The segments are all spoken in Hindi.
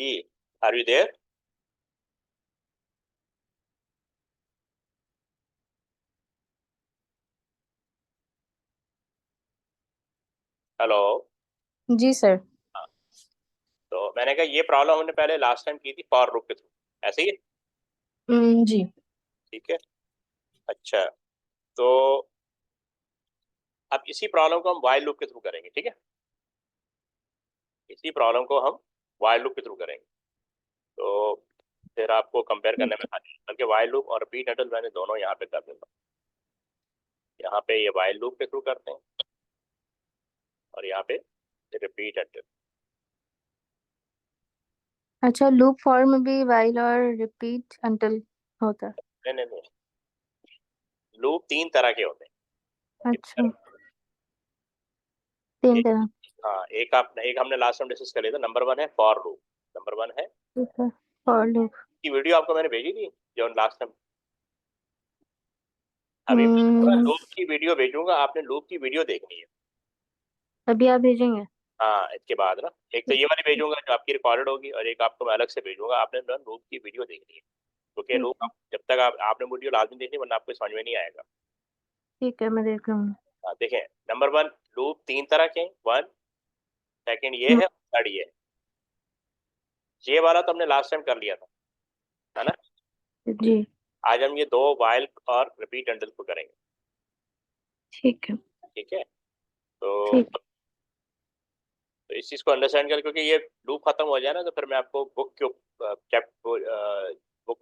Ji, are you there? Hello. जी सर। हाँ, तो मैंने कहा ये प्रॉब्लम हमने पहले लास्ट टाइम की थी फॉर लूप के थ्रू, ऐसे ही है? जी। ठीक है। अच्छा, तो अब इसी प्रॉब्लम को हम वाइल लूप के थ्रू करेंगे, ठीक है? इसी प्रॉब्लम को हम वाइल लूप के थ्रू करेंगे, तो फिर आपको कंपेयर करने में ठीक आसानी है। बल्कि वाइल लूप और रिपीट अटल मैंने दोनों यहाँ पे कर दूंगा। यहाँ पे ये वाइल लूप के थ्रू करते हैं और यहाँ पे रिपीट अटल। है। अच्छा, लूप फॉर में भी वाइल और रिपीट अंटिल होता है? नहीं नहीं नहीं, लूप तीन तरह के होते अच्छा, हैं। तीन एक, तरह। हाँ, एक हमने लास्ट टाइम डिस्कस कर लिया था। नंबर वन है फॉर लूप। नंबर वन है, ठीक है, फॉर लूप। की वीडियो आपको मैंने भेजी थी जो लास्ट टाइम। अभी हम्म। लूप की वीडियो भेजूंगा, आपने लूप की वीडियो देखनी है। अभी आप भेजेंगे? हाँ, इसके बाद ना एक तो ये वाली भेजूंगा जो आपकी रिकॉर्डेड होगी, और एक आपको मैं अलग से भेजूंगा। आपने ना लूप की वीडियो देखनी है, क्योंकि ठीक लूप है। जब तक आपने वीडियो लाजमी देखनी, वरना आपको समझ में नहीं आएगा। ठीक है, मैं देख रहा हूँ। हाँ, देखें। नंबर वन, लूप तीन तरह के हैं। वन, सेकंड ये हम्म, है, थर्ड ये है। ये वाला तो हमने लास्ट टाइम कर लिया था, है ना? जी। आज हम ये दो वाइल और रिपीट अंडल को करेंगे। ठीक है। ठीक है। तो ठीक। इस चीज को अंडरस्टैंड कर, क्योंकि ये लूप खत्म हो जाए ना, तो फिर मैं आपको बुक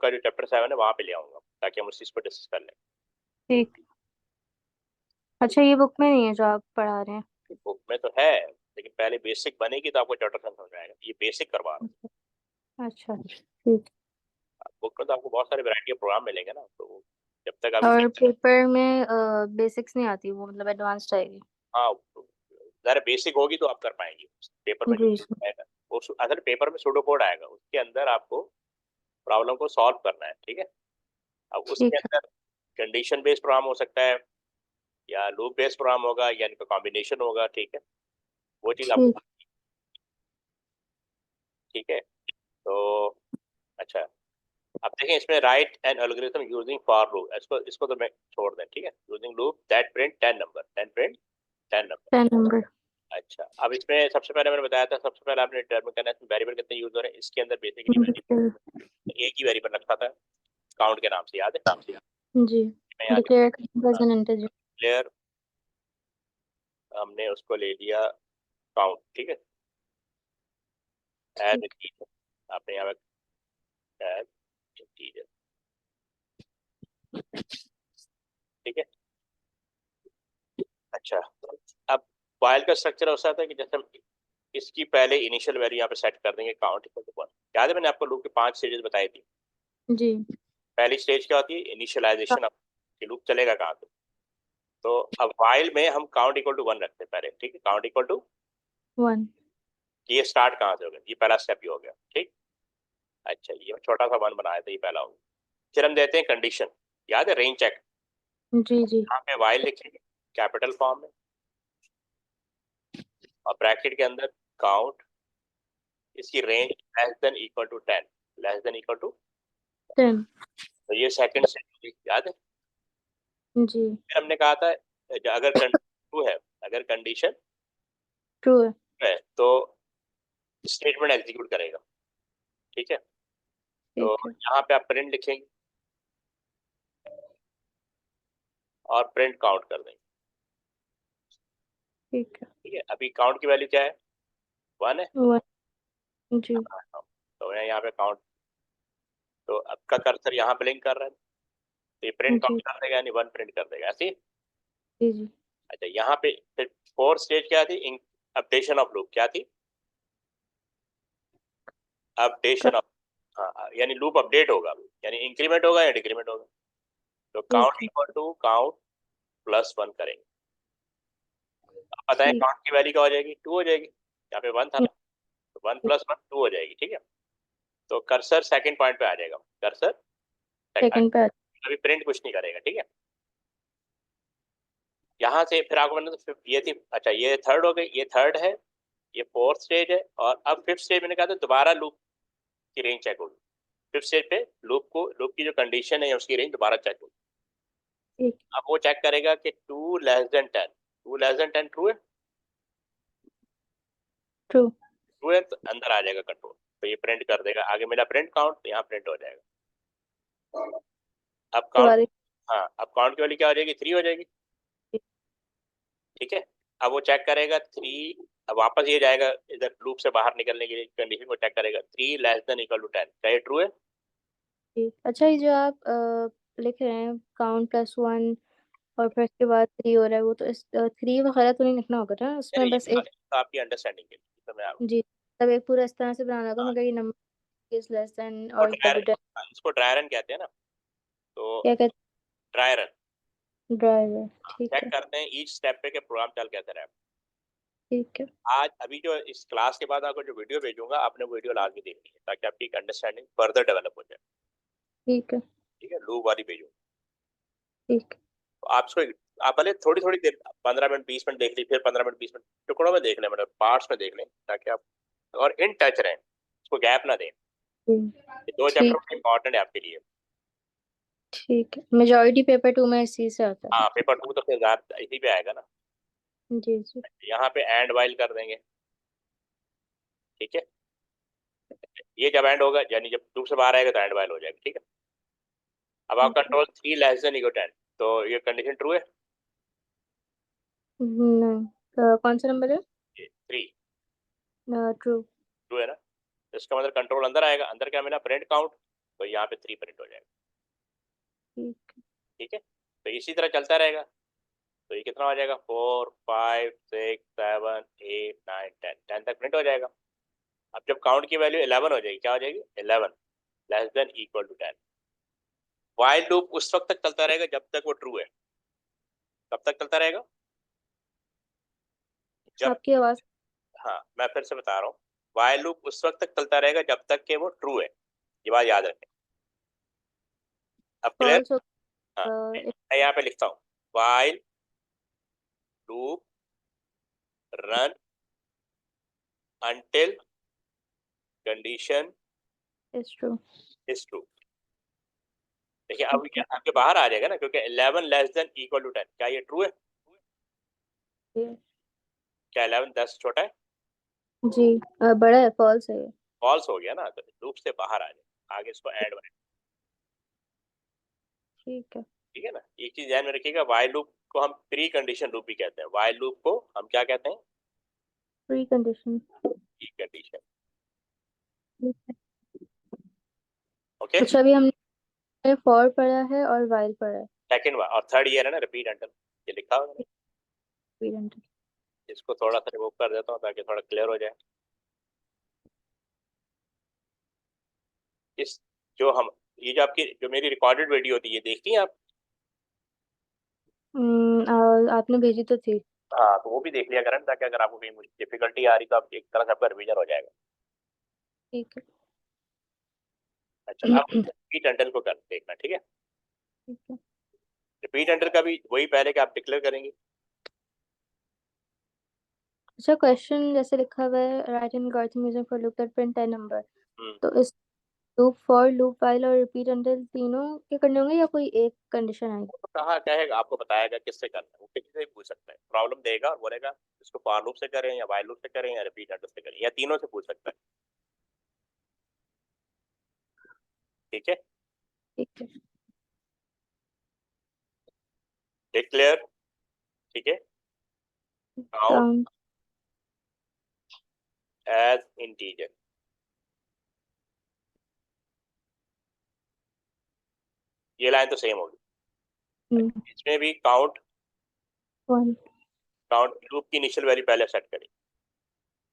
का जो चैप्टर 7 है वहां पे ले आऊंगा, ताकि हम उस चीज को डिस्कस कर लें। ठीक। अच्छा, ये बुक में नहीं है जो आप पढ़ा रहे हैं? बुक में तो है, लेकिन पहले बेसिक बनेगी तो आपको चैप्टर समझ में आएगा। ये बेसिक करवा रहा अच्छा, ठीक। हूँ। बुक में तो आपको बहुत सारे वैरायटी के प्रोग्राम मिलेंगे ना, तो जब तक आप और पेपर में बेसिक्स नहीं आती, वो मतलब एडवांस्ड आएगी? हाँ, ज़रा बेसिक होगी तो आप कर पाएंगे। पेपर में जो जी। आएगा वो असल पेपर में सूडो कोड आएगा, उसके अंदर आपको प्रॉब्लम को सॉल्व करना है। ठीक है। अब उसके ठीक है। अंदर कंडीशन बेस्ड प्रोग्राम हो सकता है, या लूप बेस्ड प्रोग्राम होगा, या इनका कॉम्बिनेशन होगा। ठीक है, वो चीज़ ठीक। आपको। ठीक है। तो अच्छा, अब देखें इसमें right an algorithm using for loop, इसको इसको तो मैं छोड़ दें। ठीक है, using loop that print 10 number, 10 print 10 number. 10 number. अच्छा, अब इसमें सबसे पहले मैंने बताया था, सबसे पहले आपने डिटरमिन करना है इसमें वेरिएबल कितने यूज हो रहे हैं। इसके अंदर बेसिकली वेरिएबल एक ही वेरिएबल रखा था, काउंट के नाम से, याद है? जी। मैं यहाँ declare as an integer. Clear, हमने उसको ले लिया काउंट। ठीक है, एज ठीक। इंटीजर। आपने यहाँ पे एज इंटीजर। ठीक है। अच्छा, अब फाइल का स्ट्रक्चर ऐसा था कि जैसे हम इसकी पहले इनिशियल वैल्यू यहाँ पे सेट कर देंगे, काउंट इक्वल टू 1। याद है मैंने आपको लूप के 5 स्टेजेस बताई थी। जी। पहली स्टेज क्या होती है? इनिशियलाइजेशन। अब कि लूप चलेगा कहाँ पे। तो अब वाइल में हम काउंट इक्वल टू 1 रखते हैं पहले। ठीक है, काउंट इक्वल टू, 1। ये स्टार्ट कहाँ से हो गया, ये पहला स्टेप ही हो गया। ठीक। अच्छा, ये छोटा सा 1 बनाया था, ये पहला हो गया। फिर हम देते हैं कंडीशन, याद है? Range check. जी। जी। यहाँ पे वाइल लिखेंगे कैपिटल फॉर्म में, और ब्रैकेट के अंदर काउंट, इसकी range less than equal to 10, less than equal to. 10। तो ये सेकंड स्टेप, याद है? जी। फिर हमने कहा था अगर ट्रू है, अगर कंडीशन ट्रू है। है तो स्टेटमेंट एग्जीक्यूट करेगा। ठीक है। तो ठीक है। यहाँ पे आप प्रिंट लिखेंगे और प्रिंट काउंट कर देंगे। ठीक है। ठीक है, अभी काउंट की वैल्यू क्या है? 1 है। 1। जी। तो मैं यहाँ पे काउंट, तो आपका कर्सर यहाँ ब्लिंक कर रहा है, तो ये प्रिंट जी। काउंट कर देगा, यानी 1 प्रिंट कर देगा, ऐसे ही। जी। जी। अच्छा, यहाँ पे फिर फोर्थ स्टेज क्या थी? अपडेशन ऑफ लूप क्या थी? अपडेशन ऑफ, हाँ, यानी लूप अपडेट होगा, यानी इंक्रीमेंट होगा या डिक्रीमेंट होगा। तो ठीक काउंट है। इक्वल टू काउंट प्लस 1 करेंगे। अब पता है ठीक। काउंट की वैल्यू क्या हो जाएगी? 2 हो जाएगी। यहाँ पे 1 था ना, तो 1 प्लस 1 2 हो जाएगी। ठीक है। तो कर्सर सेकंड पॉइंट पे आ जाएगा, कर्सर सेकंड पे अभी प्रिंट कुछ नहीं करेगा। ठीक है। यहाँ से फिर आपको मैंने तो ये थी, अच्छा ये थर्ड हो गई, ये थर्ड है, ये फोर्थ स्टेज है, और अब फिफ्थ स्टेज मैंने कहा था दोबारा लूप उसकी रेंज चेक होगी। फिफ्थ स्टेज पे लूप की जो कंडीशन है उसकी रेंज दोबारा चेक होगी। ठीक। अब वो चेक करेगा कि 2 <10, 2 <10 ट्रू है। ट्रू। ट्रू है तो अंदर आ जाएगा कंट्रोल, तो ये प्रिंट कर देगा। आगे मेरा प्रिंट काउंट, तो यहाँ प्रिंट हो जाएगा। अब काउंट, दोबारा। हाँ अब काउंट की वैल्यू क्या हो जाएगी, 3 हो जाएगी। ठीक है, अब वो चेक करेगा 3, अब वापस ये जाएगा इधर लूप से बाहर निकलने के लिए, कंडीशन को चेक करेगा 3 < = 10, क्या ये ट्रू है। ठीक। अच्छा, ये जो आप लिख रहे हैं काउंट +1 और फिर उसके बाद 3 हो रहा है, वो तो इस 3 वगैरह तो नहीं लिखना होगा ना नहीं उसमें, ये बस तो, एक। ये तो आपकी अंडरस्टैंडिंग के लिए तो मैं जी। तब एक पूरा इस तरह से बनाना होगा हाँ, मगर ये नंबर इज लेस देन वो और इक्वल टू 10। इसको ड्राई रन कहते हैं ना, तो क्या कहते ड्राई रन हैं? ड्राइवर। ठीक चेक है। करते हैं ईच स्टेप पे के प्रोग्राम चल कैसे रहा है। ठीक है। आज अभी जो इस क्लास के बाद आपको जो वीडियो भेजूंगा, आपने वीडियो लाजमी देखनी है ताकि आपकी अंडरस्टैंडिंग फर्दर डेवलप हो जाए। ठीक है। ठीक है, लूप वाली भेजूंगा ठीक है। तो आप भले थोड़ी थोड़ी देर 15 मिनट 20 मिनट देख ली, फिर 15 मिनट 20 मिनट टुकड़ों में देख लें, मतलब पार्ट्स में देख लें, ताकि आप और इन टच रहें, उसको गैप ना दें। ये दो चैप्टर ठीक। बड़े इंपॉर्टेंट है आपके लिए। ठीक है। मेजॉरिटी पेपर 2 में इसी से आता है। हाँ पेपर 2 तो फिर ज्यादा इसी पे आएगा ना। जी जी। यहाँ पे एंड वाइल कर देंगे। ठीक है, ये जब एंड होगा यानी जब लूप से बाहर आएगा तो एंड वाइल हो जाएगा। ठीक है, अब आप ठीक है। कंट्रोल 3 < 10, तो ये कंडीशन ट्रू है। नहीं, कौन सा नंबर है? 3 ट्रू। ट्रू है ना, तो इसका मतलब कंट्रोल अंदर आएगा, अंदर क्या मिला, प्रिंट काउंट, तो यहाँ पे 3 प्रिंट हो जाएगा। ठीक। ठीक है, तो इसी तरह चलता रहेगा। तो ये कितना हो जाएगा, 4 5 6 7 8 9 10, 10 तक प्रिंट हो जाएगा। अब जब काउंट की वैल्यू 11 हो जाएगी, क्या हो जाएगी, 11 < <10। वाइल लूप उस वक्त तक चलता रहेगा जब तक वो ट्रू है। कब तक चलता रहेगा, जब, आपकी आवाज़। हाँ मैं फिर से बता रहा हूँ, वाइल लूप उस वक्त तक चलता रहेगा जब तक कि वो ट्रू है, ये बात याद रखें। अब क्लियर। फॉल्स हो। हाँ अ, मैं यहाँ पे लिखता हूँ, while loop run until condition it's true. is true। देखिए अब ठीक ये है। आपके बाहर आ जाएगा ना, क्योंकि 11 < <10, क्या ये ट्रू है। ये- क्या 11 10 छोटा है, जी। बड़ा है, फॉल्स है ये। फॉल्स हो गया ना, तो लूप से बाहर आ जाए, आगे इसको ऐड वाइल। ठीक है। ठीक है ना, एक चीज ध्यान में रखिएगा, वाइल लूप को हम प्री कंडीशन लूप भी कहते हैं, वाइल लूप को हम क्या कहते हैं, प्री कंडीशन। Pre condition. ठीक है। ओके, अच्छा, अभी हमने फॉर पढ़ा है और वाइल पढ़ा है। सेकंड और थर्ड ईयर है ना, रिपीट अंटिल, ये लिखा हुआ है। Pre condition. इसको थोड़ा सा रिमूव कर देता हूँ ताकि थोड़ा क्लियर हो जाए। इस जो हम ये जो आपकी जो मेरी रिकॉर्डेड वीडियो होती है, ये देखती हैं आप। आपने भेजी तो थी। हाँ तो वो भी देख लिया करें, ताकि अगर आपको कहीं डिफिकल्टी आ रही तो आप एक तरह से आपका रिवीजन हो जाएगा। ठीक है। अच्छा अब रिपीट अंडर को कर देखना, ठीक है। ठीक है। रिपीट अंडर का भी वही पहले कि आप डिक्लेयर करेंगे। अच्छा, क्वेश्चन जैसे लिखा हुआ है write an algorithm using for loop that print 10 number. Hmm, तो इस लूप फॉर लूप वाइल और रिपीट अंटिल तीनों के करने होंगे या कोई एक कंडीशन आएगी? तो कहा कहेगा, आपको बताएगा किससे करना है, वो किसी से भी पूछ सकता है, प्रॉब्लम देगा और बोलेगा इसको फॉर लूप से करें या वाइल लूप से करें या रिपीट अंडर से करें, या तीनों से पूछ सकता है। ठीक है, ठीक है। डिक्लेयर, ठीक है, काउंट काउंट। एज इंटीजर, ये लाइन तो सेम होगी। इसमें भी काउंट, 1। काउंट लूप की इनिशियल वैल्यू पहले सेट करी,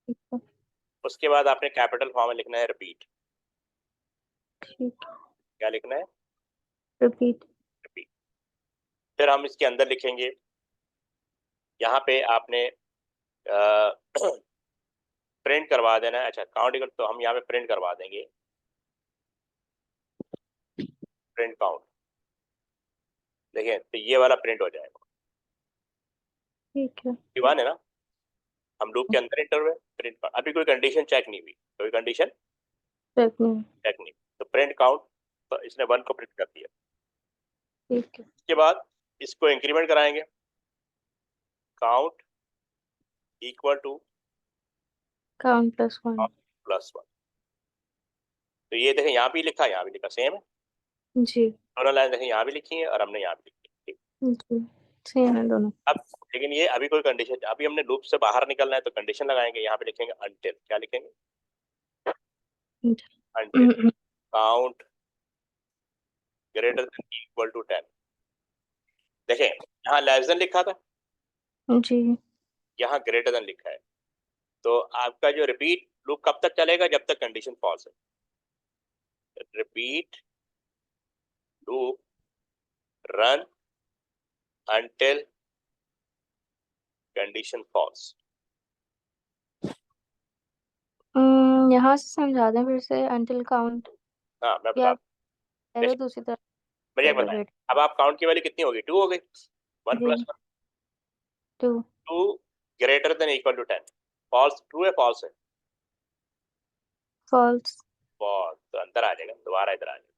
ठीक है। उसके बाद आपने कैपिटल फॉर्म में लिखना है रिपीट। ठीक। क्या लिखना है, रिपीट। रिपीट। फिर हम इसके अंदर लिखेंगे, यहाँ पे आपने प्रिंट करवा देना है। अच्छा काउंट इक्वल, तो हम यहाँ पे प्रिंट करवा देंगे प्रिंट काउंट। देखिए तो ये वाला प्रिंट हो जाएगा, ठीक है। वन है ना, हम लूप के अंदर इंटर हुए, प्रिंट अभी कोई कंडीशन चेक नहीं हुई, कोई कंडीशन टेक्निक। टेक्निक। तो प्रिंट काउंट, तो इसने 1 को प्रिंट कर दिया। ठीक है। उसके बाद इसको इंक्रीमेंट कराएंगे, count equal to count plus 1। +1। तो ये देखें यहाँ भी लिखा, यहाँ भी लिखा, सेम है। जी। दोनों लाइन देखें यहाँ भी लिखी है और हमने यहाँ भी लिखी है, ठीक। जी सेम है दोनों। अब लेकिन ये अभी कोई कंडीशन, अभी हमने लूप से बाहर निकलना है तो कंडीशन लगाएंगे, यहाँ पे लिखेंगे अनटिल, क्या लिखेंगे, until count greater than equal to 10। देखें यहाँ लेस देन लिखा था, जी। यहाँ ग्रेटर देन लिखा है। तो आपका जो रिपीट लूप कब तक चलेगा, जब तक कंडीशन फॉल्स है। Repeat loop run until condition false. यहाँ से समझा दें फिर से, अंटिल काउंट हाँ मैं बता, या पहले दूसरी तरफ मुझे एक बताएं, रिपीट। अब आप काउंट की वैल्यू कितनी होगी, 2 हो गई, 1 जी। + 1, 2। 2 greater than equal to 10। False, true है फॉल्स है, फॉल्स। फॉल्स, तो अंदर आ जाएगा, दोबारा इधर आ जाएगा।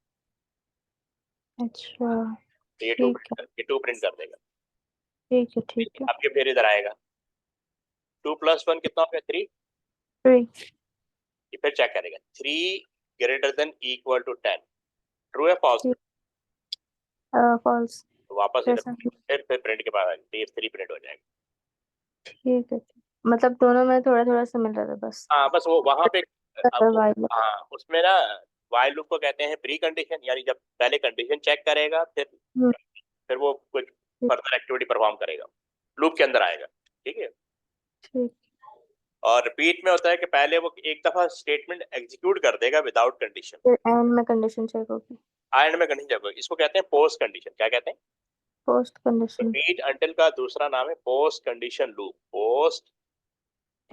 अच्छा। तो ये 2 ठीक है। प्रिंट कर, ये 2 प्रिंट कर देगा। ठीक है। ठीक है। अब ये फिर इधर आएगा, 2 + 1 कितना हो गया, 3। 3। ये फिर चेक करेगा, 3 greater than equal to 10, true है फॉल्स है, ठीक। फॉल्स। तो वापस फिर इधर, से। फिर प्रिंट के बाद ये 3 प्रिंट हो जाएगा। ठीक है। मतलब दोनों में थोड़ा थोड़ा सा मिल रहा था बस। हाँ बस वो वहां पे, अब वाइल। हाँ उसमें ना वाइल लूप को कहते हैं प्री कंडीशन, यानी जब पहले कंडीशन चेक करेगा, फिर वो कुछ फर्दर एक्टिविटी परफॉर्म करेगा, लूप के अंदर आएगा, ठीक है। ठीक। और रिपीट में होता है कि पहले वो एक दफा स्टेटमेंट एग्जीक्यूट कर देगा विदाउट कंडीशन, फिर एंड में कंडीशन चेक होगी। एंड में कंडीशन चेक होगी। इसको कहते हैं पोस्ट कंडीशन, क्या कहते हैं, पोस्ट कंडीशन। रिपीट अंटिल का दूसरा नाम है post condition loop. Post,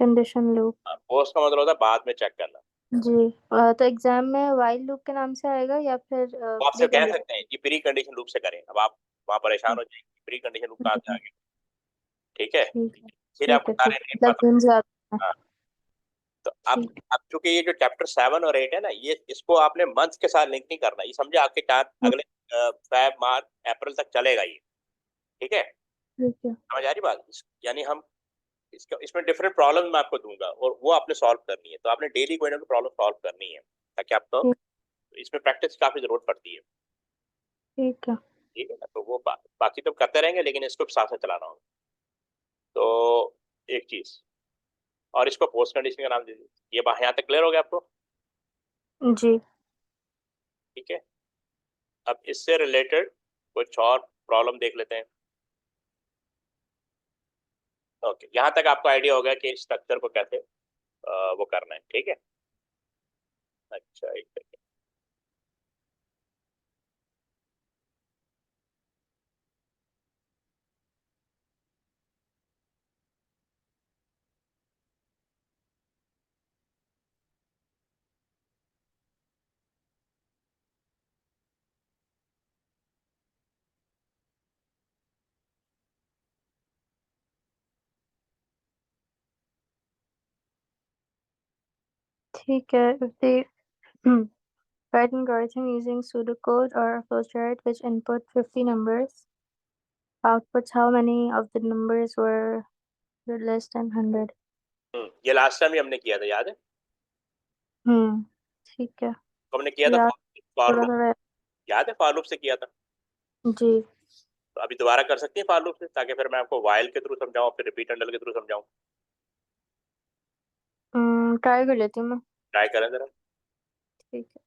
condition loop. Post का मतलब होता है बाद में चेक करना। जी। तो एग्जाम में वाइल लूप के नाम से आएगा या फिर वो आप प्री सिर्फ कह कंडीशन? सकते हैं कि प्री कंडीशन लूप से करें, अब आप वहां परेशान हो जाएंगे प्री कंडीशन लूप कहाँ से आ गया, ठीक है। ठीक है। फिर ठीक आपको है। ठीक सारे है। नेम मतलब पता, गेम्स याद है। हाँ। तो ठीक। अब चूंकि ये जो चैप्टर 7 और 8 है ना, ये इसको आपने मंथ के साथ लिंक नहीं करना, ये समझे आपके 4 हम्म। अगले फेब मार्च अप्रैल तक चलेगा ये, ठीक है। ठीक है। समझ आ रही बात, यानी हम इसमें डिफरेंट प्रॉब्लम मैं आपको दूंगा और वो आपने सॉल्व करनी है, तो आपने डेली कोई ना कोई प्रॉब्लम सॉल्व करनी है, ताकि आपको ठीक। इसमें प्रैक्टिस की काफी जरूरत पड़ती है, ठीक है। ठीक है ना। तो वो बाकी तो करते रहेंगे, लेकिन इसको साथ में चलाना होगा। तो एक चीज, और इसको पोस्ट कंडीशन का नाम दीजिए। ये यहाँ तक क्लियर हो गया आपको, जी। ठीक है। अब इससे रिलेटेड कुछ और प्रॉब्लम देख लेते हैं। ओके, यहाँ तक आपको आइडिया हो गया कि स्ट्रक्चर को कैसे वो करना है, ठीक है। अच्छा एक सेकंड। ठीक है। if the write an algorithm using pseudocode or a flowchart which input 50 numbers, outputs how many of the numbers were less than 100? ये लास्ट टाइम भी हमने किया था, याद है, ठीक है। तो हमने किया था याद। फॉर थोड़ा लूप, थोड़ा। याद है फॉर लूप से किया था। जी। तो अभी दोबारा कर सकती है फॉर लूप से, ताकि फिर मैं आपको वाइल के थ्रू समझाऊं, फिर रिपीट एंडल के थ्रू समझाऊं। ट्राई कर लेती हूँ मैं। ट्राई करें जरा। ठीक है।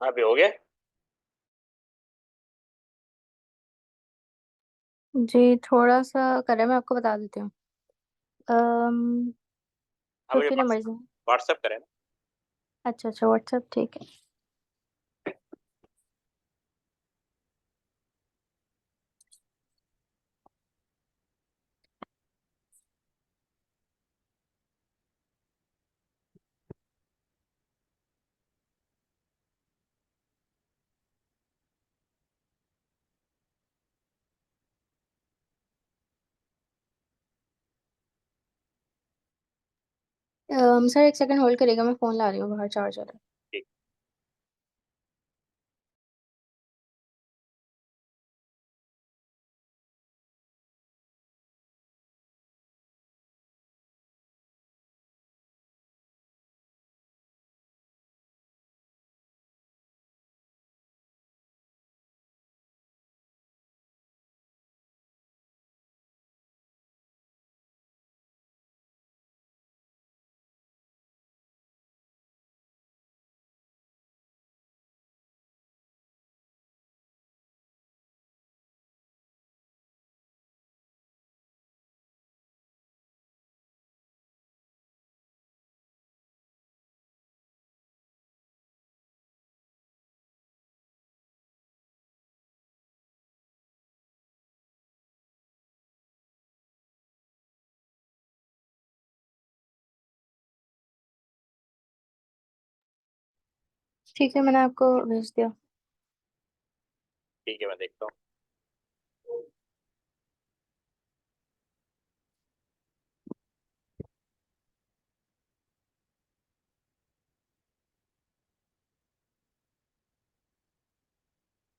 हाँ भी हो गया। जी थोड़ा सा करें, मैं आपको बता देती हूँ। हाँ मुझे 50 नंबर्स हैं। व्हाट्सएप करें ना। अच्छा अच्छा, व्हाट्सएप ठीक है। सर एक सेकंड होल्ड करिएगा, मैं फोन ला रही हूँ, बाहर चार्जर है। ठीक। ठीक है, मैंने आपको भेज दिया। ठीक है मैं देखता हूँ।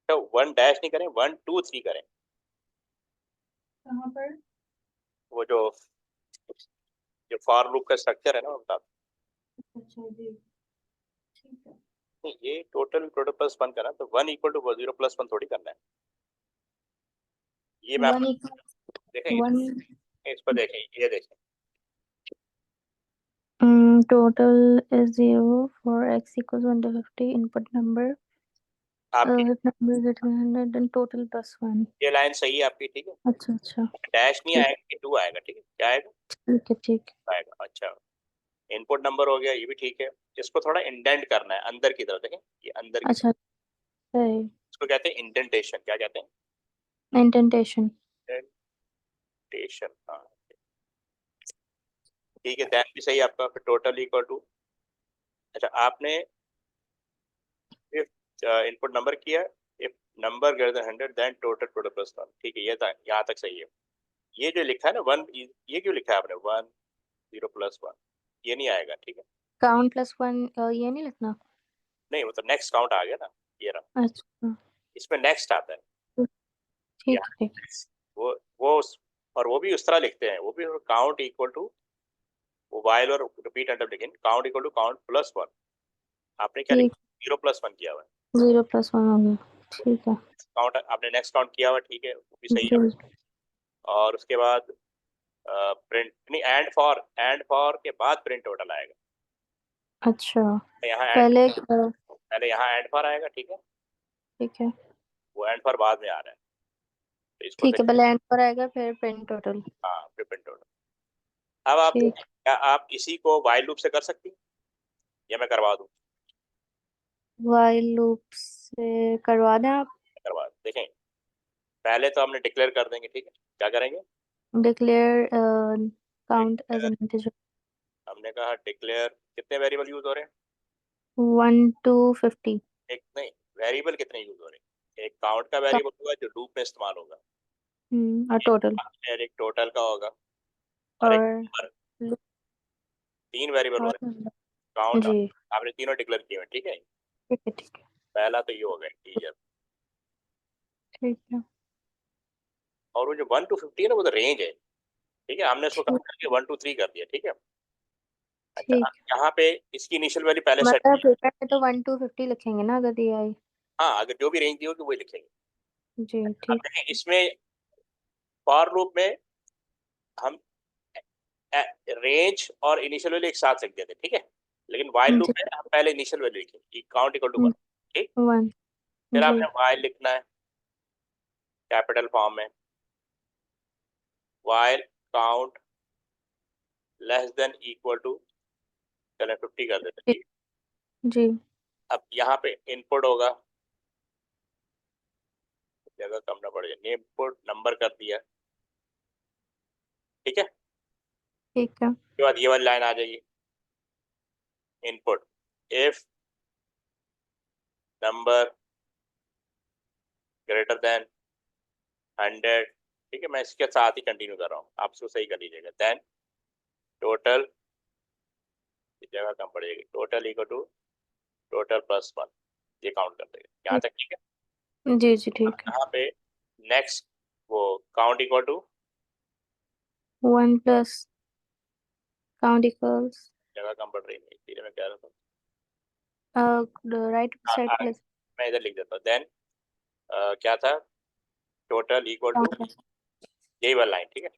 तो 1 डैश नहीं करें, 1 2 3 करें। कहाँ पर? वो जो जो फॉर लूप का स्ट्रक्चर है ना, वो बता दो। अच्छा जी, ठीक है। नहीं, ये टोटल टोटल प्लस 1 करना, तो 1 = 0 + 1 थोड़ी करना है। ये मैं वन आपको इक्वल देखें, वन। इस पर देखें, ये देखें। Total is 0 for x equals 1 to 50. Input number. आपकी If number is greater than 100, then total plus 1. ये लाइन सही है आपकी, ठीक है। अच्छा अच्छा, डैश नहीं ठीक आएगा, 2 आएगा, ठीक है। क्या आएगा? ठीक है ठीक है। आएगा, अच्छा। इनपुट नंबर हो गया, ये भी ठीक है। इसको थोड़ा इंडेंट करना है अंदर की तरफ, देखें ये अंदर की तरफ। अच्छा, सही। इसको कहते हैं इंडेंटेशन। क्या कहते हैं? Indentation. इंडेंटेशन, हाँ। ठीक है, दैन भी सही है आपका। फिर टोटल इक्वल टू, अच्छा आपने इफ इनपुट नंबर किया, if number greater than 100 then total total plus 1। ठीक है, ये था, यहाँ तक सही है। ये जो लिखा है ना 1, ये क्यों लिखा है आपने 1 0 + 1? ये नहीं आएगा, ठीक है। Count plus 1, ये नहीं लिखना? नहीं, वो तो नेक्स्ट काउंट आ गया ना, ये रहा। अच्छा, इसमें नेक्स्ट आता है ठीक यहाँ। है ठीक वो और वो भी उस तरह लिखते हैं, वो भी काउंट इक्वल टू वाइल और रिपीट अंडर, लेकिन count equal to count plus 1। आपने क्या ठीक। लिखा? 0 + 1 किया हुआ है। 0 + 1 हो गया, ठीक है। काउंट आपने नेक्स्ट काउंट किया हुआ है, ठीक है, वो भी सही है। जी। और उसके बाद प्रिंट नहीं, एंड फॉर के बाद प्रिंट टोटल आएगा। अच्छा, यहाँ एंड, पहले पहले यहाँ एंड फॉर आएगा, ठीक है। ठीक है वो एंड फॉर बाद में आ रहा है, तो इसको ठीक सही। है, पहले एंड पर आएगा फिर प्रिंट टोटल। हाँ, फिर प्रिंट टोटल। अब आप, ठीक। क्या आप इसी को वाइल लूप से कर सकती हैं या मैं करवा दूँ? while लूप से करवा दें आप। करवा देखें। पहले तो हमने डिक्लेयर कर देंगे, ठीक है। क्या करेंगे? Declare count as declare, an integer. हमने कहा डिक्लेयर, कितने वेरिएबल यूज हो रहे हैं? 1 to 50। एक नहीं, वेरिएबल कितने यूज हो रहे हैं? एक काउंट का वेरिएबल होगा जो लूप में इस्तेमाल होगा, और टोटल। और एक टोटल का होगा, और एक और नंबर। loop 3 वेरिएबल हो और रहे हैं। काउंट जी, आपने तीनों डिक्लेयर किए हैं, ठीक है। ठीक है ठीक है पहला तो ये हो गया इंटीजर। ठीक है और वो जो 1 to 50 है ना, वो तो रेंज है, ठीक है। हमने उसको कम ठीक करके 1 2 3 कर दिया, ठीक है। अच्छा, ठीक। अब यहाँ पे इसकी इनिशियल वैल्यू पहले सेट। मतलब पेपर में तो 1 to 50 लिखेंगे ना, अगर दिया है। हाँ, अगर जो भी रेंज दी होगी वही लिखेंगे। जी अब ठीक। देखें, इसमें फॉर लूप में हम रेंज और इनिशियल वैल्यू एक साथ लिख देते, ठीक है। लेकिन वाइल लूप जी में हम पहले इनिशियल वैल्यू लिखेंगे, काउंट इक्वल टू हम्म, 1। ठीक। 1 फिर जी आपने while लिखना है कैपिटल फॉर्म में, while count less than equal to, चले 50 कर देते हैं, ठीक है। जी अब यहाँ पे इनपुट होगा, जगह कम ना पड़ जाए, इनपुट नंबर कर दिया, ठीक है। ठीक है उसके बाद ये वाली लाइन आ जाएगी, input if number greater than 100, ठीक है। मैं इसके साथ ही कंटिन्यू कर रहा हूँ, आप इसको सही कर लीजिएगा। देन टोटल, जगह कम पड़ जाएगी, total equal to total plus 1, ये काउंट कर देगा यहाँ तक, ठीक है। जी जी अब ठीक है यहाँ पे नेक्स्ट वो count equal to, 1 plus count equals जगह कम पड़ रही है इसलिए मैं कह रहा था, the right side plus मैं इधर लिख देता हूँ। देन क्या था, टोटल इक्वल टू, count यही वाला लाइन, ठीक है।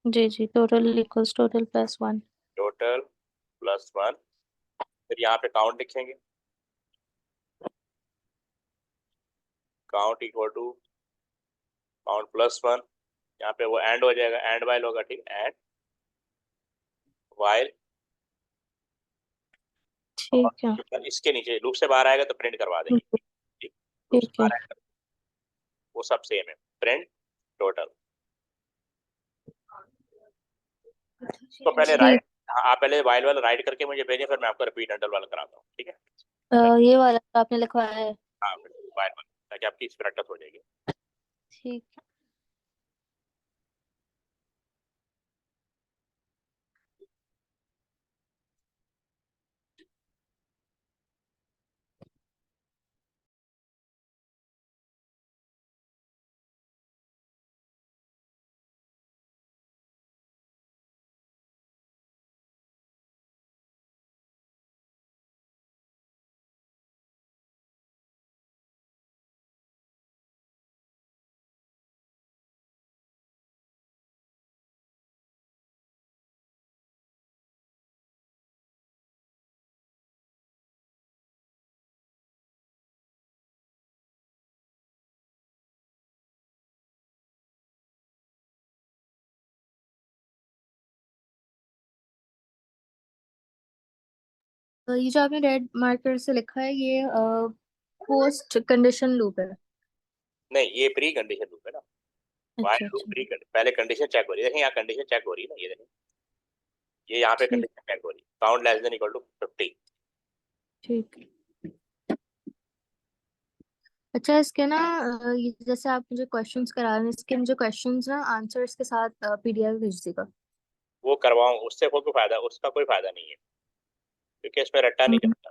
जी जी total equals total plus 1 total plus 1, फिर यहाँ पे काउंट लिखेंगे, count equal to count plus 1, यहाँ पे वो एंड हो जाएगा, एंड वाइल होगा, ठीक, एंड वाइल। ठीक है और इसके नीचे लूप से बाहर आएगा तो प्रिंट करवा देंगे, ठीक, लूप से ठीक है बाहर आएगा वो सब सेम है, प्रिंट टोटल। तो पहले ठीक राइट, आप पहले वाइल वाला राइट करके मुझे भेजें, फिर मैं आपको रिपीट अंडर वाला कराता हूँ, ठीक है। ये वाला तो आपने लिखवाया है हाँ वाइल वाला, ताकि आपकी प्रैक्टिस हो जाएगी। ठीक है तो ये जो आपने रेड मार्कर से लिखा है ये पोस्ट कंडीशन लूप है नहीं, ये प्री कंडीशन लूप है ना, अच्छा वाइल लूप अच्छा प्री, पहले कंडीशन चेक हो रही है, देखें यहाँ कंडीशन चेक हो रही है ना, ये देखें, ये यहाँ पे ठीक कंडीशन चेक हो रही है, count less than equal to 50। ठीक अच्छा इसके ना ये जैसे आप मुझे क्वेश्चंस करा रहे हैं इसके मुझे क्वेश्चंस ना आंसर्स के साथ पीडीएफ भेज देगा वो करवाऊँ उससे कोई फायदा, उसका कोई फायदा नहीं है, क्योंकि इसमें रट्टा नहीं चलता,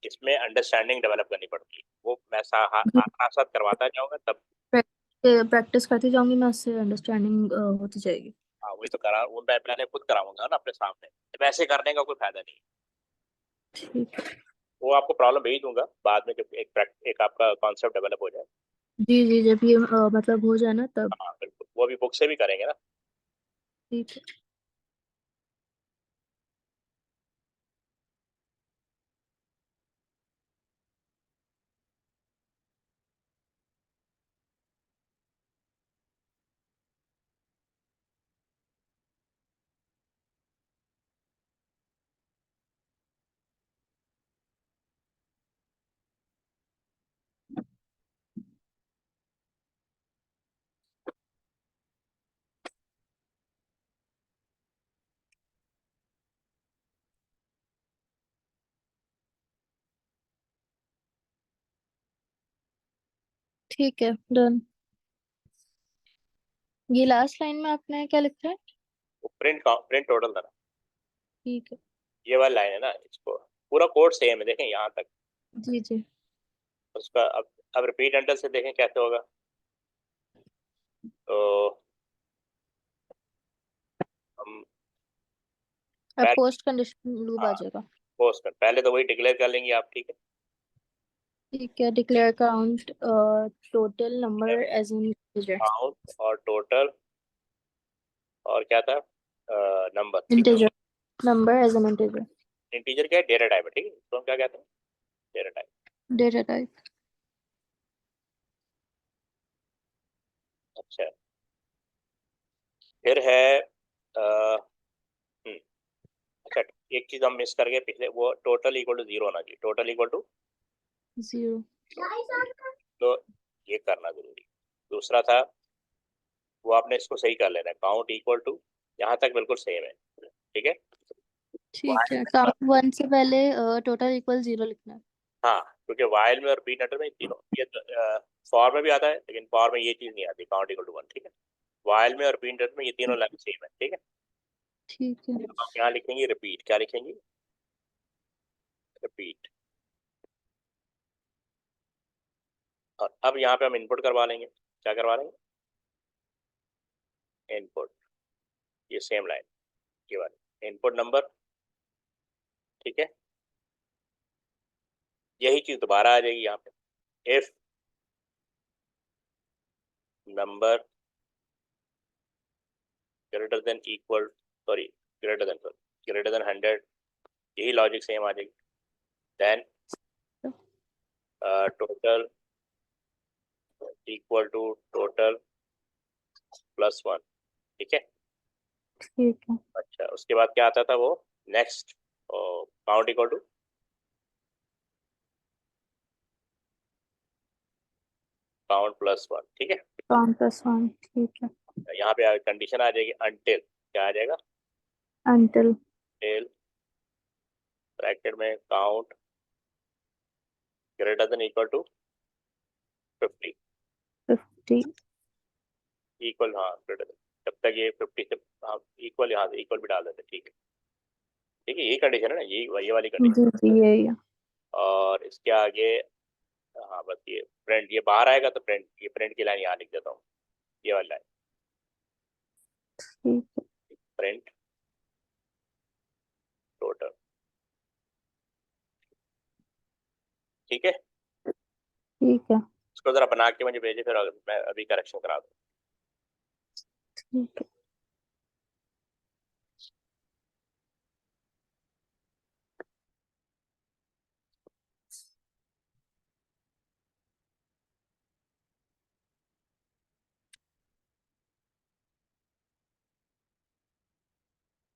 इसमें अंडरस्टैंडिंग डेवलप करनी पड़ती है, वो मैं साथ साथ करवाता जाऊंगा तब। प्रैक्टिस करती जाऊंगी मैं उससे अंडरस्टैंडिंग होती जाएगी हाँ वही तो करा, वो मैं पहले खुद कराऊंगा ना अपने सामने, वैसे करने का कोई फायदा नहीं है। ठीक है वो आपको प्रॉब्लम भेज दूंगा बाद में, जब एक आपका कॉन्सेप्ट डेवलप हो जाए। जी जी जब ये मतलब हो जाए ना तब हाँ बिल्कुल, वो भी बुक से भी करेंगे ना। ठीक है ठीक है डन ये लास्ट लाइन में आपने क्या लिखा है वो प्रिंट टोटल था ना, ठीक है ये वाली लाइन है ना, इसको पूरा कोड सेम है, देखें यहाँ तक जी जी उसका। अब रिपीट अंडर से देखें कैसे होगा, तो हम अब पहले, पोस्ट कंडीशन लूप आ हाँ जाएगा पोस्ट कर, पहले तो वही डिक्लेयर कर लेंगे आप, ठीक है। ठीक है declare count total number as an integer count और टोटल, और क्या था, नंबर, ठीक है। Integer number as an integer integer क्या है, डेटा टाइप है, ठीक है, तो हम क्या कहते हैं, डेटा टाइप। डेटा टाइप अच्छा, फिर है हम्म, अच्छा, एक चीज हम मिस कर गए पिछले, वो टोटल इक्वल टू जीरो होना चाहिए, टोटल इक्वल टू, 0. तो ये करना जरूरी। दूसरा था, वो आपने इसको सही कर लेना है, काउंट इक्वल टू, यहाँ तक बिल्कुल सेम है, ठीक है। ठीक है, while में काउंट 1 से पहले टोटल इक्वल 0 लिखना है. हाँ, क्योंकि वाइल में और बी नटर में तीनों, ये फॉर में भी आता है, लेकिन फॉर में ये चीज नहीं आती, काउंट इक्वल टू वन, ठीक है। वाइल में और बी नटर में ये तीनों लाइन सेम है, ठीक है। ठीक है. अब आप यहाँ लिखेंगे रिपीट, क्या लिखेंगे, रिपीट। और अब यहाँ पे हम इनपुट करवा लेंगे, क्या करवा लेंगे, इनपुट, ये सेम लाइन, ये वाली इनपुट नंबर, ठीक है। यही चीज दोबारा आ जाएगी यहाँ पे, if number greater than equal, sorry, greater than 100, यही लॉजिक सेम आ जाएगी। Then total equal to total plus one, ठीक है। ठीक है. अच्छा, उसके बाद क्या आता था वो, next count equal to count plus one, ठीक है। Count plus 1. ठीक है. यहाँ पे कंडीशन आ जाएगी अनटिल, क्या आ जाएगा, Until टिल ब्रैकेट में count greater than equal to 50, 50. Equal, हाँ ग्रेटर देन, जब तक ये 50 से, हाँ इक्वल, यहाँ से इक्वल भी डाल देते, ठीक है, ठीक है, यही कंडीशन है ना, ये वाली कंडीशन। जी जी, यही है. और इसके आगे, हाँ बस ये प्रिंट, ये बाहर आएगा तो प्रिंट, ये प्रिंट की लाइन यहाँ लिख देता हूँ, ये वाली लाइन, ठीक है. प्रिंट टोटल, ठीक है। ठीक है. इसको जरा बना के मुझे भेजे, फिर मैं अभी करेक्शन करा दूँ। ठीक है.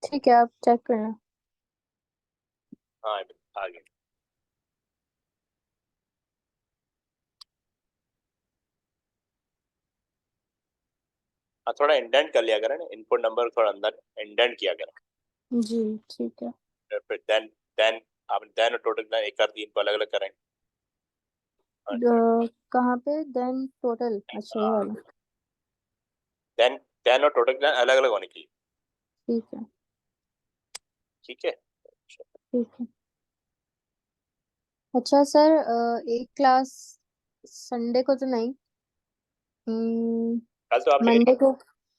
ठीक है, आप चेक करना. हाँ, आगे, हाँ थोड़ा इंडेंट कर लिया करें ना, इनपुट नंबर थोड़ा अंदर इंडेंट किया करें, जी. ठीक है. फिर देन आप देन और टोटल एक कर दी, इनको अलग अलग करें। कहाँ पे देन टोटल? अच्छा, ये वाला. देन देन और टोटल अलग अलग होनी चाहिए, ठीक है. ठीक है। ठीक है. अच्छा सर, एक क्लास संडे को तो नहीं, कल तो आप ले रही, मंडे को.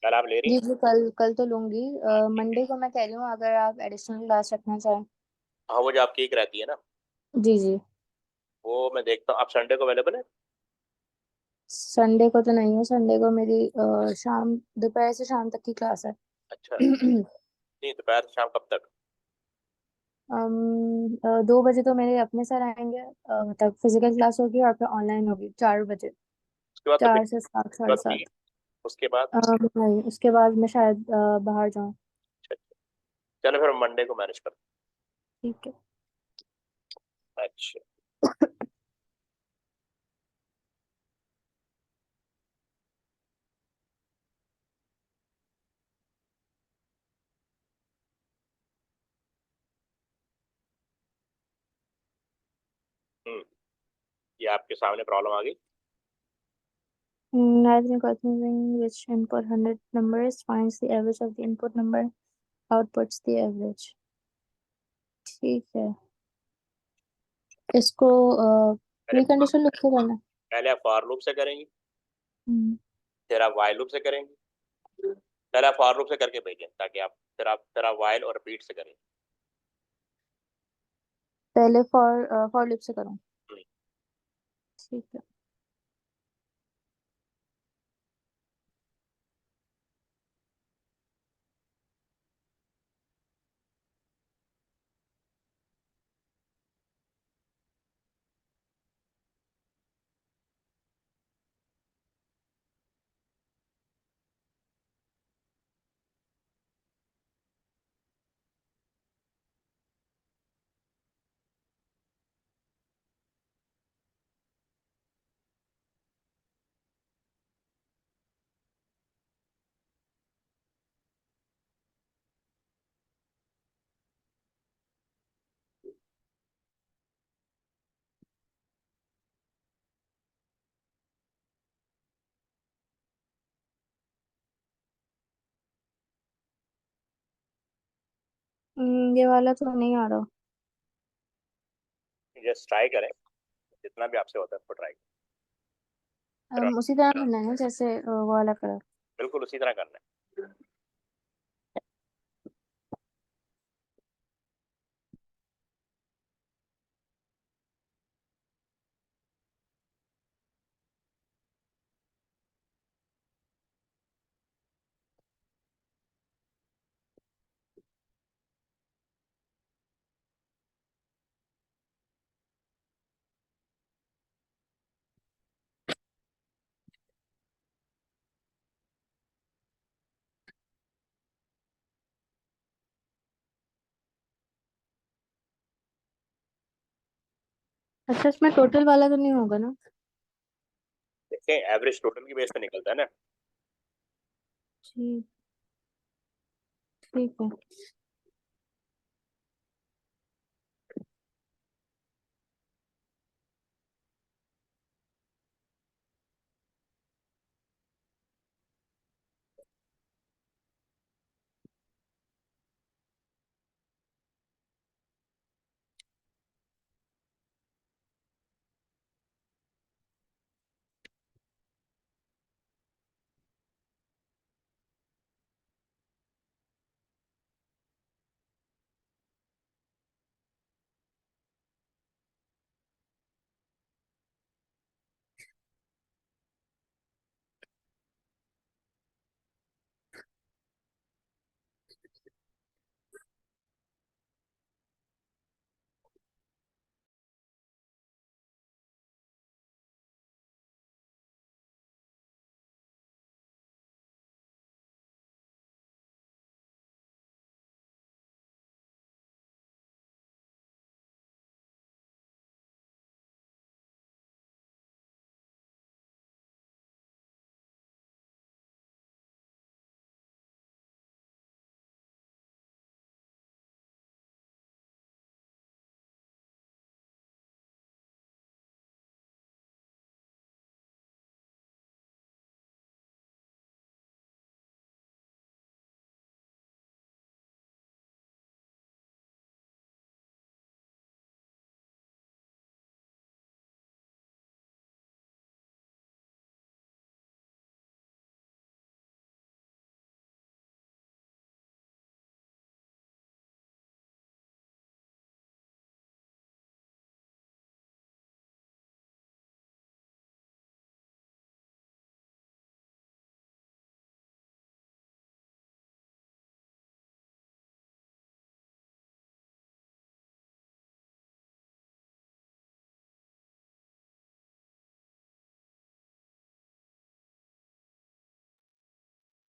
कल आप ले रही जी हैं। जी, कल कल तो लूंगी. हाँ मंडे को मैं कह रही हूँ, अगर आप एडिशनल क्लास रखना चाहें. हाँ, वो जो आपकी एक रहती है ना, जी जी. वो मैं देखता हूँ, आप संडे को अवेलेबल है। संडे को तो नहीं है, संडे को मेरी शाम, दोपहर से शाम तक की क्लास है. अच्छा, नहीं दोपहर से शाम कब तक, 2 बजे तो मेरे अपने सर आएंगे, तब फिजिकल क्लास होगी और फिर ऑनलाइन होगी 4 बजे. उसके बाद तो फिर 4 से 7, उसके साढ़े बाद फ्री है, सात उसके बाद, नहीं, उसके बाद मैं शायद बाहर जाऊँ. अच्छा, चलो फिर मंडे को मैनेज कर, ठीक है. अच्छा। हम्म, ये आपके सामने प्रॉब्लम आ गई। Arithmetic which input 100 numbers finds the average of the input number, outputs the average. ठीक है. इसको पहले प्री कंडीशन लिख के करना. पहले आप फॉर लूप से करेंगे, हम्म. फिर आप वाइल लूप से करेंगे, पहले आप फॉर लूप से करके भेजें, ताकि आप फिर आप वाइल और रिपीट से करें। पहले फॉर लूप से करूँ. ठीक है. ये वाला तो नहीं आ रहा। जस्ट ट्राई करें, जितना भी आपसे होता है उसको ट्राई करें। उसी तरह करना है ना जैसे वो वाला करा। बिल्कुल उसी तरह करना है। अच्छा, इसमें टोटल वाला तो नहीं होगा ना? देखिए एवरेज टोटल की बेस पे निकलता है ना। ठीक, ठीक है।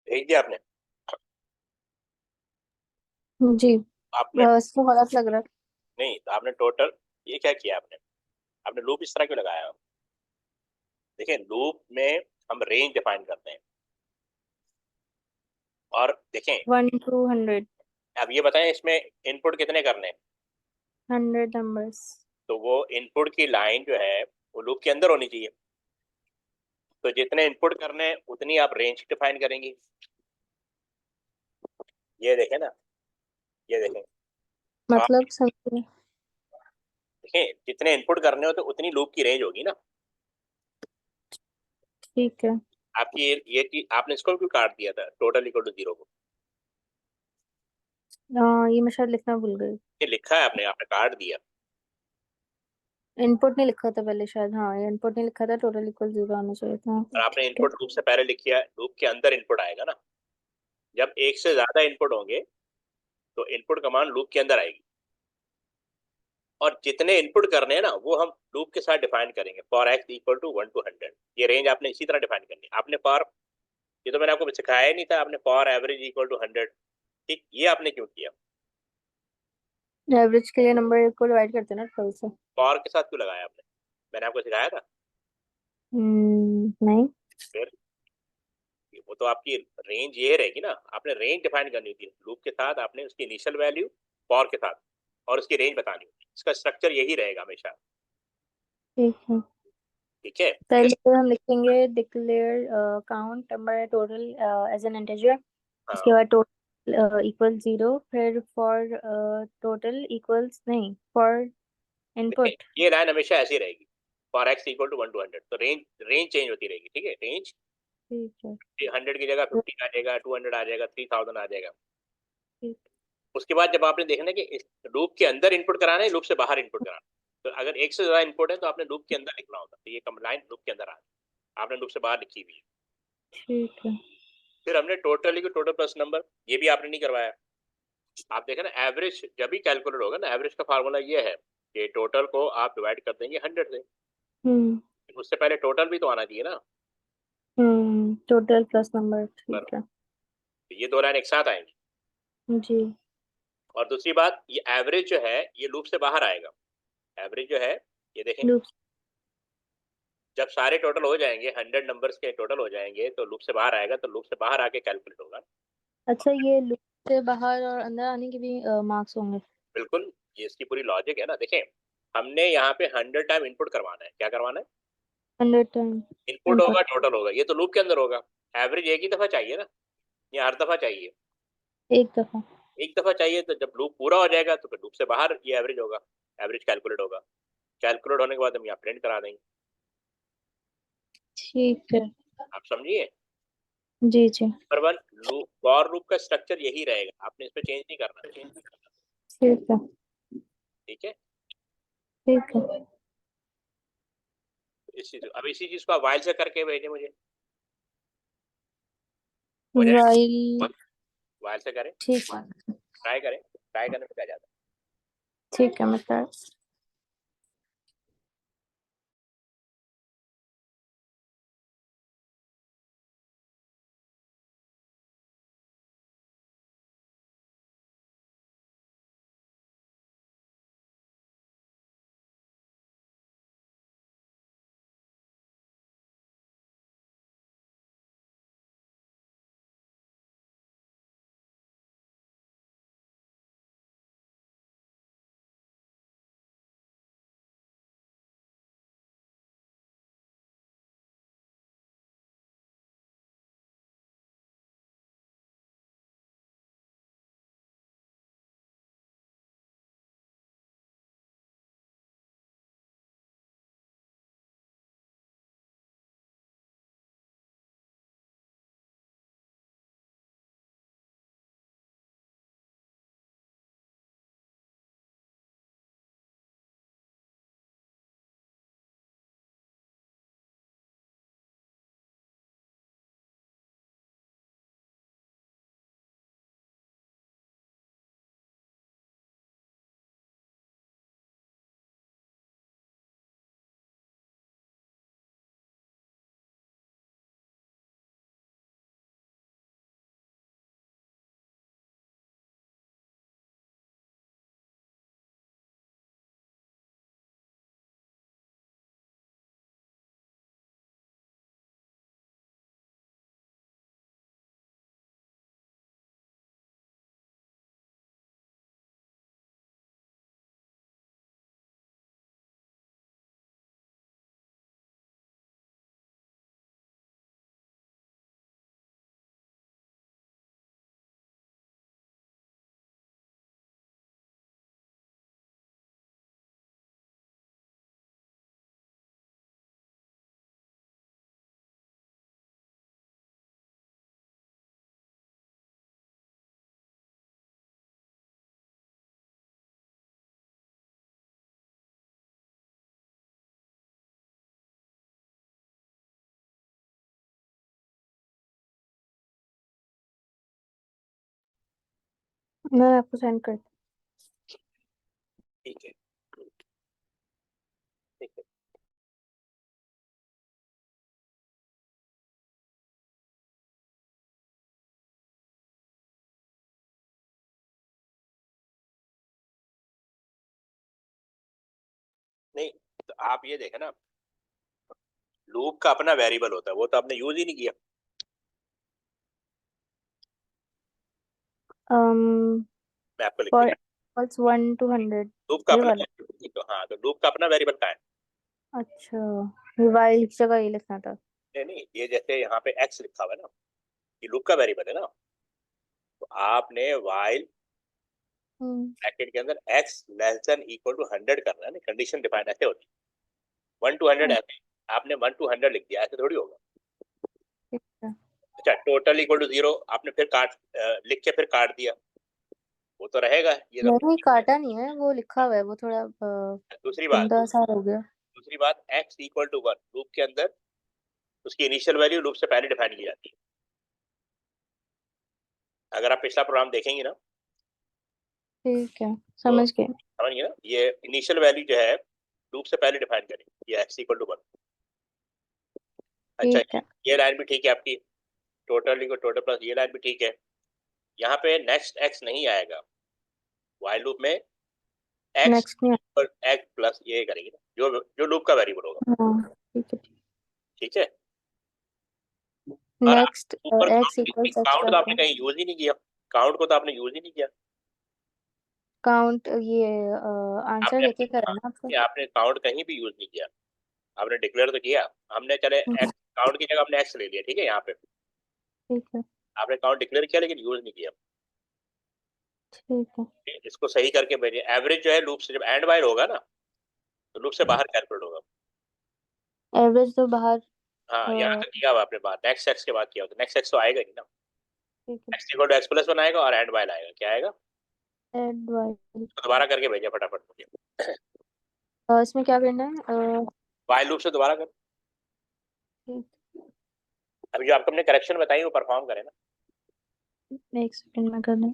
भेज दिया आपने? जी। आपने इसको गलत लग रहा है। नहीं तो आपने टोटल ये क्या किया आपने? आपने लूप इस तरह क्यों लगाया? देखिए लूप में हम रेंज डिफाइन करते हैं। और देखें 1 to 100। अब ये बताएं इसमें इनपुट कितने करने हैं? 100 नंबर्स। तो वो इनपुट की लाइन जो है वो लूप के अंदर होनी चाहिए। तो जितने इनपुट करने हैं उतनी आप रेंज डिफाइन करेंगी। ये देखें ना, ये देखें। तो आप मतलब समझे? देखें जितने इनपुट करने हो तो उतनी लूप की रेंज होगी ना। ठीक है। आपकी ये चीज आपने इसको क्यों काट दिया था टोटल इक्वल टू 0 को? ये मैं शायद लिखना भूल गई। ये लिखा है आपने, आपने काट दिया। इनपुट नहीं लिखा था पहले शायद। हाँ, ये इनपुट नहीं लिखा था, टोटल इक्वल 0 आना चाहिए था। और आपने ठीक है। इनपुट लूप से पहले लिखी है, लूप के अंदर इनपुट आएगा ना। जब एक से ज्यादा इनपुट होंगे तो इनपुट कमांड लूप के अंदर आएगी। और जितने इनपुट करने हैं ना वो हम लूप के साथ डिफाइन करेंगे। For x equal to 1 to 100, ये रेंज आपने इसी तरह डिफाइन करनी है। आपने फॉर, ये तो मैंने आपको सिखाया ही नहीं था, आपने फॉर एवरेज इक्वल टू 100, ठीक, ये आपने क्यों किया? एवरेज के लिए नंबर को डिवाइड करते हैं ना 12 से। फॉर के साथ क्यों लगाया आपने? मैंने आपको सिखाया था। नहीं। फिर वो तो आपकी रेंज ये रहेगी ना, आपने रेंज डिफाइन करनी थी लूप के साथ, आपने उसकी इनिशियल वैल्यू फॉर के साथ और उसकी रेंज बतानी होती। इसका स्ट्रक्चर यही रहेगा हमेशा। ठीक है। ठीक है। पहले तो हम लिखेंगे declare count number total as an integer. हाँ उसके बाद टोटल इक्वल 0, फिर फॉर टोटल इक्वल्स नहीं, फॉर देखिए इनपुट। ये लाइन हमेशा ऐसी रहेगी, for x equal to 1 to 100, तो रेंज रेंज चेंज होती रहेगी, ठीक है, रेंज ठीक है। 100 की जगह 50 आ जाएगा, 200 आ जाएगा, 3000 आ जाएगा। ठीक। उसके बाद जब आपने देखना कि इस लूप के अंदर इनपुट कराना है, लूप से बाहर इनपुट कराना है, तो अगर एक से ज्यादा इनपुट है तो आपने लूप के अंदर लिखना होता है, तो ये लाइन लूप के अंदर आ रही है, आपने लूप से बाहर लिखी हुई है। ठीक है। फिर हमने टोटल लिखी, टोटल प्लस नंबर, ये भी आपने नहीं करवाया। आप देखें ना, एवरेज जब भी कैलकुलेट होगा ना, एवरेज का फार्मूला ये है कि टोटल को आप डिवाइड कर देंगे 100 से, हम्म। उससे पहले टोटल भी तो आना चाहिए ना। टोटल प्लस नंबर, पर ठीक है। ये दो लाइन एक साथ आएंगी। जी। और दूसरी बात, ये एवरेज जो है ये लूप से बाहर आएगा। एवरेज जो है, ये देखें, लूप। जब सारे टोटल हो जाएंगे, 100 नंबर्स के टोटल हो जाएंगे, तो लूप से बाहर आएगा, तो लूप से बाहर आके कैलकुलेट होगा। अच्छा, ये लूप से बाहर और अंदर आने के भी मार्क्स होंगे? बिल्कुल, ये इसकी पूरी लॉजिक है ना। देखें, हमने यहाँ पे 100 टाइम इनपुट करवाना है, क्या करवाना है, 100 टाइम इनपुट होगा, इनपुट। टोटल होगा, ये तो लूप के अंदर होगा। एवरेज एक ही दफा चाहिए ना, या हर दफा चाहिए? एक दफा। एक दफा चाहिए, तो जब लूप पूरा हो जाएगा तो फिर लूप से बाहर ये एवरेज होगा, एवरेज कैलकुलेट होगा। कैलकुलेट होने के बाद हम यहाँ प्रिंट करा देंगे। ठीक है। आप समझिए। जी जी। Number one, loop for loop का स्ट्रक्चर यही रहेगा, आपने इस पे चेंज नहीं करना। ठीक है। ठीक है। ठीक है। अब इसी चीज को आप वाइल से करके भेजें मुझे, हो जाए? वाइल। वाइल से करें, ठीक है। ट्राई करें, ट्राई करने में क्या जाता है। ठीक है, मतलब। मैं आपको सेंड कर। ठीक है, ठीक है। नहीं, तो आप ये देखें ना, लूप का अपना वेरिएबल होता है, वो तो आपने यूज ही नहीं किया। मैं आपको लिख के फॉर लिख, इक्वल्स 1 to 100। लूप का ये अपना, वाला। तो हाँ, तो लूप का अपना वेरिएबल का है। अच्छा, ये वाइल की जगह ये लिखना था। नहीं नहीं, ये जैसे यहाँ पे एक्स लिखा हुआ है ना, ये लूप का वेरिएबल है ना। तो आपने while ब्रैकेट के अंदर x less than equal to 100 करना है ना, कंडीशन डिफाइन ऐसे होती है 1 to 100 ऐसे, आपने 1 to 100 लिख दिया, ऐसे थोड़ी होगा। ठीक है। अच्छा, टोटल इक्वल टू 0 आपने फिर लिख के फिर काट दिया, वो तो रहेगा ये तो। नहीं, काटा नहीं है, वो लिखा हुआ है, वो थोड़ा दूसरी बात गंदा सा हो गया। दूसरी बात x इक्वल टू 1 लूप के अंदर उसकी इनिशियल वैल्यू लूप से पहले डिफाइन की जाती है। अगर आप पिछला प्रोग्राम देखेंगे ना ठीक है, तो समझ गए। समझिए ना, ये इनिशियल वैल्यू जो है लूप से पहले डिफाइन करेंगे, ये x इक्वल टू 1। अच्छा, ठीक है। ये लाइन भी ठीक है आपकी, टोटल इक्वल टोटल प्लस ये लाइन भी ठीक है। यहाँ पे नेक्स्ट x नहीं आएगा, while लूप में x नेक्स्ट नहीं। x प्लस ये करेंगे ना, जो जो लूप का वेरिएबल होगा। हाँ, ठीक है। ठीक है, और नेक्स्ट ऊपर एक्स इक्वल्स एक्स काउंट तो प्लस आपने 1। कहीं यूज ही नहीं किया, काउंट को तो आपने यूज ही नहीं किया। काउंट ये आंसर आपने देके करा ना आपको। आपने काउंट कहीं भी यूज नहीं किया, आपने डिक्लेयर तो किया, हमने चले एक्स काउंट की जगह हमने एक्स ले लिया, ठीक है। यहाँ पे ठीक है। आपने काउंट डिक्लेयर किया लेकिन यूज नहीं किया। ठीक है। इसको सही करके भेजिए। एवरेज जो है लूप से जब एंड वाइल होगा ना तो लूप से बाहर कैलकुलेट होगा। एवरेज तो बाहर। हाँ, यहाँ अ, तक किया हुआ आपने बात, नेक्स्ट एक्स के बाद किया होता, नेक्स्ट एक्स तो आएगा नहीं ना। ठीक है। X equal to x plus 1 आएगा और एंड वाइल आएगा, क्या आएगा? End while. तो दोबारा करके भेजिए फटाफट मुझे। इसमें क्या करना है? वाइल लूप से दोबारा कर। ठीक। अभी जो आपको हमने करेक्शन बताई वो परफॉर्म करें ना। एक सेकंड में करना है।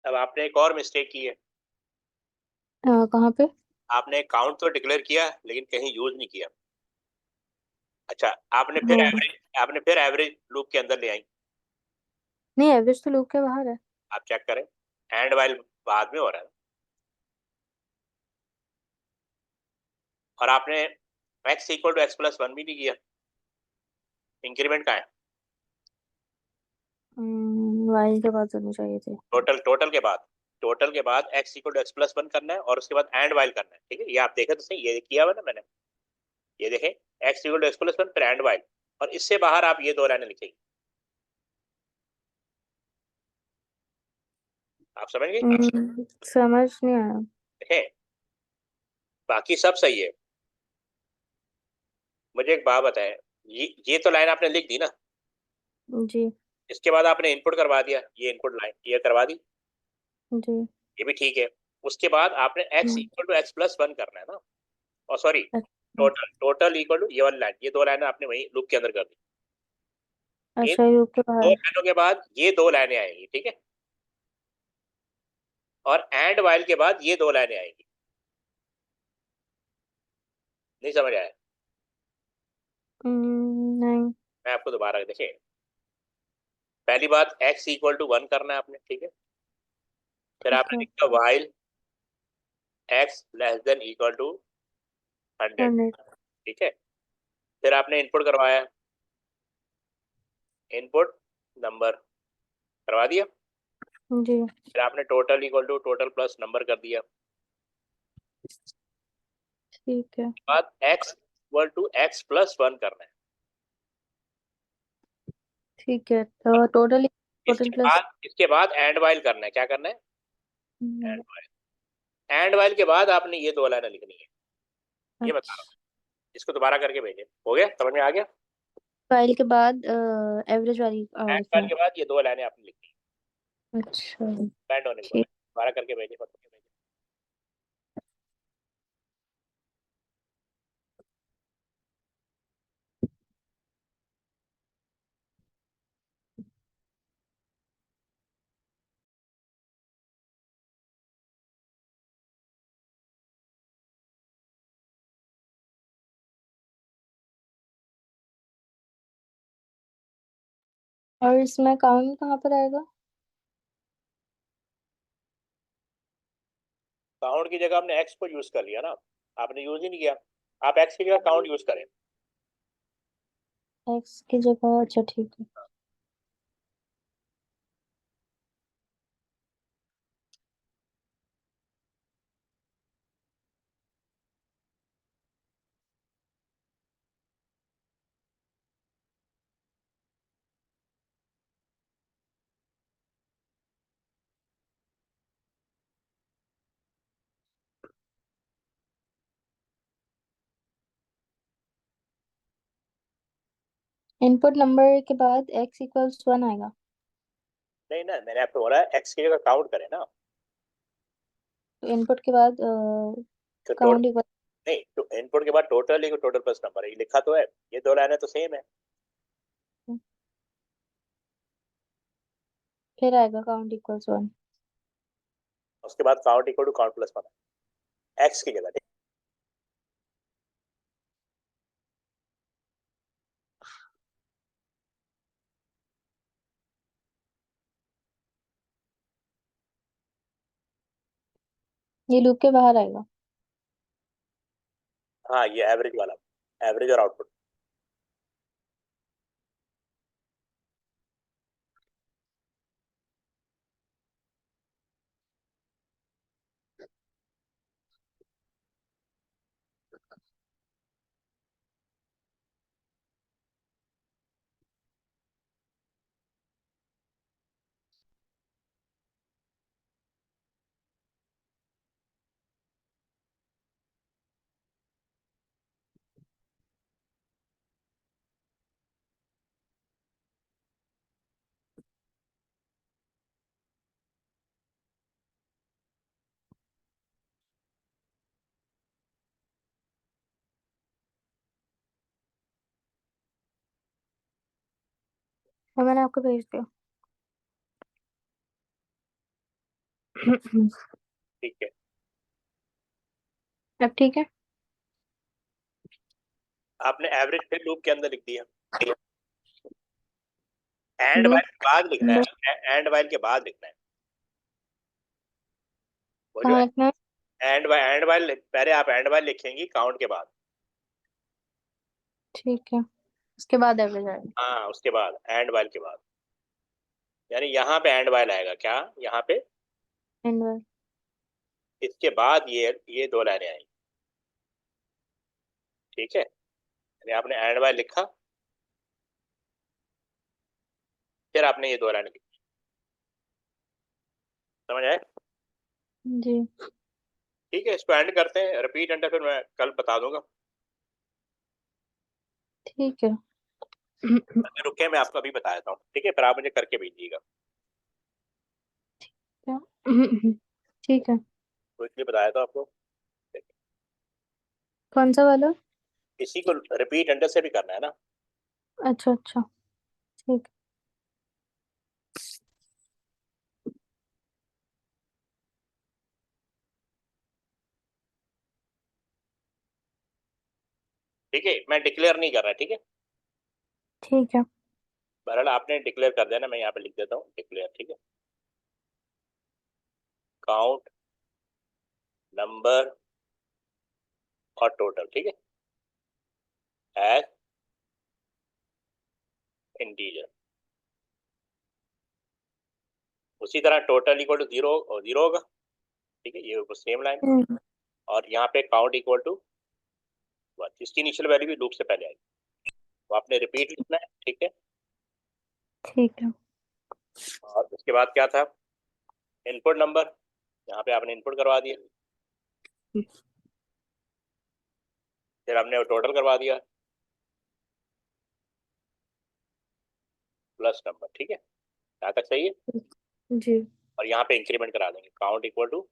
अब आपने एक और मिस्टेक की है, कहाँ पे? आपने काउंट तो डिक्लेयर किया लेकिन कहीं यूज नहीं किया। अच्छा, हाँ। आपने फिर एवरेज लूप के अंदर ले आई, नहीं, एवरेज तो लूप के बाहर है। आप चेक करें, एंड वाइल बाद में हो रहा है। और आपने x equal to x plus 1 भी नहीं किया, इंक्रीमेंट कहाँ है? वाई के बाद होने चाहिए थे। टोटल के बाद x equal to x plus 1 करना है और उसके बाद एंड वाइल करना है, ठीक है। ये आप देखे तो सही, ये किया हुआ ना मैंने, ये देखें, x equal to x plus 1 फिर एंड वाइल, और इससे बाहर आप ये दो लाइनें लिखेंगे, आप समझ गए? समझ नहीं आया। देखें, बाकी सब सही है। मुझे एक बात बताएं, ये तो लाइन आपने लिख दी ना, जी। इसके बाद आपने इनपुट करवा दिया, ये इनपुट लाइन ये करवा दी, जी। ये भी ठीक है। उसके बाद आपने x equal to x plus 1 करना है ना, और सॉरी, अच्छा। टोटल इक्वल टू ये वाली लाइन, ये दो लाइन आपने वही लूप के अंदर कर दी। इन अच्छा लूप के दो बाहर। लाइनों के बाद ये दो लाइनें आएंगी, ठीक है, और एंड वाइल के बाद ये दो लाइनें आएंगी। नहीं समझ आया? नहीं। मैं आपको दोबारा देखिए, पहली बात x इक्वल टू 1 करना है आपने, ठीक है। फिर ठीक आपने है। लिखा while x less than equal to 100, 100। ठीक है। फिर आपने इनपुट करवाया, इनपुट नंबर करवा दिया। जी। फिर आपने total equal to total plus number कर दिया। ठीक है। बाद x equal to x plus 1 करना है। ठीक है तो टोटल टोटल प्लस। इसके बाद एंड वाइल करना है। क्या करना है? And while. एंड वाइल के बाद आपने ये दो लाइनें लिखनी है, ये बता रहा हूँ। अच्छा इसको दोबारा करके भेजिए, हो गया, समझ में आ गया? फाइल के बाद एवरेज वाली एंड लिखना वाइल है। के बाद ये दो लाइनें आपने लिखनी अच्छा है, एंड होने के बाद ठीक। दोबारा करके भेजिए, पढ़ के भेजिए। और इसमें काउंट कहाँ पर आएगा? काउंट की जगह आपने एक्स को यूज कर लिया ना, आपने यूज ही नहीं किया। आप एक्स की जगह काउंट यूज करें। एक्स की जगह अच्छा ठीक है। इनपुट नंबर के बाद x इक्वल्स 1 आएगा। नहीं ना, मैंने आपको बोला एक्स की जगह काउंट करें ना। तो इनपुट के बाद तो काउंट इक्वल। नहीं, तो इनपुट के बाद टोटल लिखो, टोटल प्लस नंबर है, ये लिखा तो है। ये दो लाइनें तो सेम है। फिर आएगा काउंट इक्वल्स 1। उसके बाद count equal to count plus 1 x की जगह। ये लूप के बाहर आएगा। हाँ, ये एवरेज वाला, एवरेज और आउटपुट। और मैंने आपको भेज दिया। ठीक है। अब ठीक है। आपने एवरेज फिर लूप के अंदर लिख दिया। एंड वाइल लूप के बाद लिखना है, एंड वाइल के बाद लिखना है। वो जो कहाँ लिखना है? एंड वाइल पहले आप एंड वाइल लिखेंगी काउंट के बाद। ठीक है उसके बाद एवरेज आएगा। हाँ, उसके बाद एंड वाइल के बाद, यानी यहाँ पे एंड वाइल आएगा क्या, यहाँ पे। एंड इसके बाद ये दो लाइनें आएंगी, ठीक है। यानी आपने एंड वाइल लिखा, फिर आपने ये दो लाइनें लिखी। समझ आए? जी ठीक है, इसको एंड करते हैं, रिपीट एंटर फिर मैं कल बता दूंगा। ठीक है। अगर रुके, मैं आपको अभी बता देता हूँ, ठीक है, फिर आप मुझे करके भेजिएगा। क्या? ठीक है। तो इसलिए बताया था आपको। कौन सा वाला? इसी को रिपीट एंटर से भी करना है ना। अच्छा अच्छा। ठीक ठीक है, मैं डिक्लेयर नहीं कर रहा, ठीक है। ठीक है। बहरहाल आपने डिक्लेयर कर देना, मैं यहाँ पे लिख देता हूँ डिक्लेयर, ठीक है। काउंट नंबर और टोटल, ठीक है, एज इंटीजर। उसी तरह टोटल इक्वल टू जीरो होगा, ठीक है, ये सेम लाइन। और यहाँ पे काउंट इक्वल टू 1, जिसकी इनिशियल वैल्यू भी लूप से पहले आएगी, तो आपने रिपीट लिखना है, ठीक है। ठीक है। और उसके बाद क्या था, इनपुट नंबर, यहाँ पे आपने इनपुट करवा दिया, फिर हमने टोटल करवा दिया प्लस नंबर, ठीक है, यहाँ तक सही है। जी। और यहाँ पे इंक्रीमेंट करा देंगे, काउंट इक्वल टू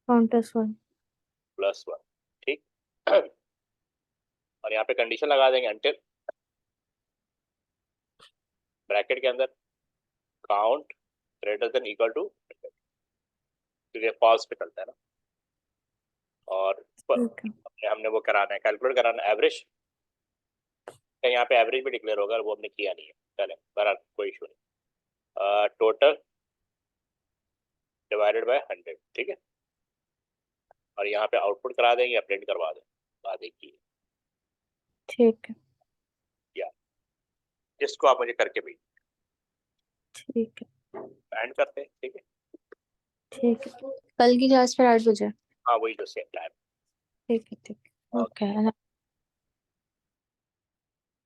-1 +1, ठीक। और यहाँ पे कंडीशन लगा देंगे अंटिल, ब्रैकेट के अंदर count greater than equal to, क्योंकि फॉल्स पे चलता है ना। और ठीक है। हमने वो कराना है, कैलकुलेट कराना है एवरेज, यहाँ पे एवरेज भी डिक्लेयर होगा, वो हमने किया नहीं है, चले बहरहाल कोई इशू नहीं। टोटल डिवाइडेड बाय 100, ठीक है। और यहाँ पे आउटपुट करा देंगे या प्रिंट करवा दें, बात एक ही ठीक है। है। या इसको आप मुझे करके भेज, ठीक है। एंड करते हैं, ठीक है। ठीक है। कल की क्लास पर 8 बजे। हाँ वही जो सेम टाइम। ठीक है। ठीक है। ओके।